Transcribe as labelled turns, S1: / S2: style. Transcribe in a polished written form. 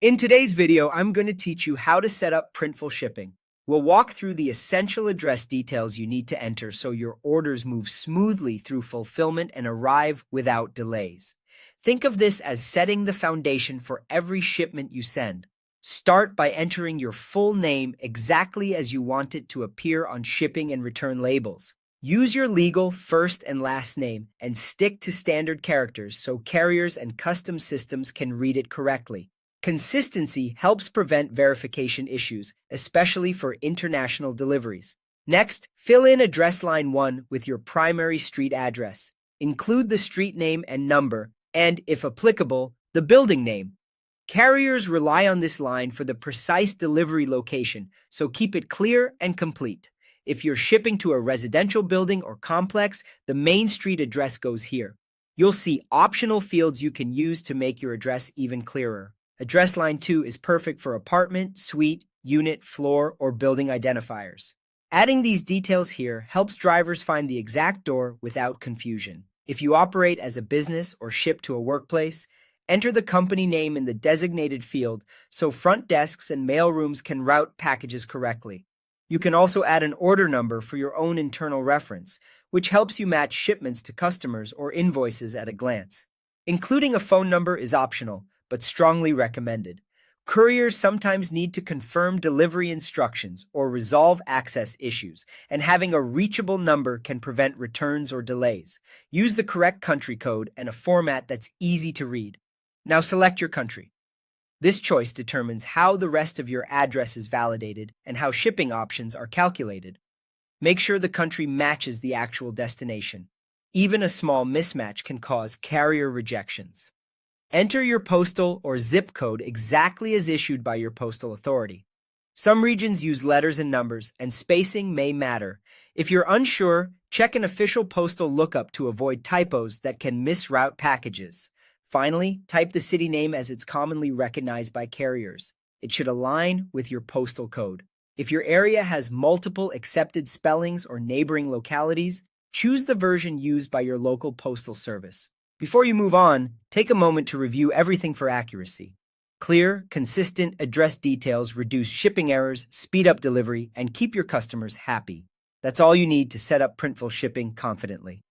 S1: In today's video, I'm going to teach you how to set up Printful shipping. We'll walk through the essential address details you need to enter so your orders move smoothly through fulfillment and arrive without delays. Think of this as setting the foundation for every shipment you send. Start by entering your full name exactly as you want it to appear on shipping and return labels. Use your legal first and last name and stick to standard characters so carriers and custom systems can read it correctly. Consistency helps prevent verification issues, especially for international deliveries. Next, fill in address line 1 with your primary street address. Include the street name and number, and, if applicable, the building name. Carriers rely on this line for the precise delivery location, so keep it clear and complete. If you're shipping to a residential building or complex, the main street address goes here. You'll see optional fields you can use to make your address even clearer. Address line 2 is perfect for apartment, suite, unit, floor, or building identifiers. Adding these details here helps drivers find the exact door without confusion. If you operate as a business or ship to a workplace, enter the company name in the designated field so front desks and mail rooms can route packages correctly. You can also add an order number for your own internal reference, which helps you match shipments to customers or invoices at a glance. Including a phone number is optional, but strongly recommended. Couriers sometimes need to confirm delivery instructions or resolve access issues, and having a reachable number can prevent returns or delays. Use the correct country code and a format that's easy to read. Now select your country. This choice determines how the rest of your address is validated and how shipping options are calculated. Make sure the country matches the actual destination. Even a small mismatch can cause carrier rejections. Enter your postal or zip code exactly as issued by your postal authority. Some regions use letters and numbers, and spacing may matter. If you're unsure, check an official postal lookup to avoid typos that can misroute packages. Finally, type the city name as it's commonly recognized by carriers. It should align with your postal code. If your area has multiple accepted spellings or neighboring localities, choose the version used by your local postal service. Before you move on, take a moment to review everything for accuracy. Clear, consistent address details reduce shipping errors, speed up delivery, and keep your customers happy. That's all you need to set up Printful shipping confidently.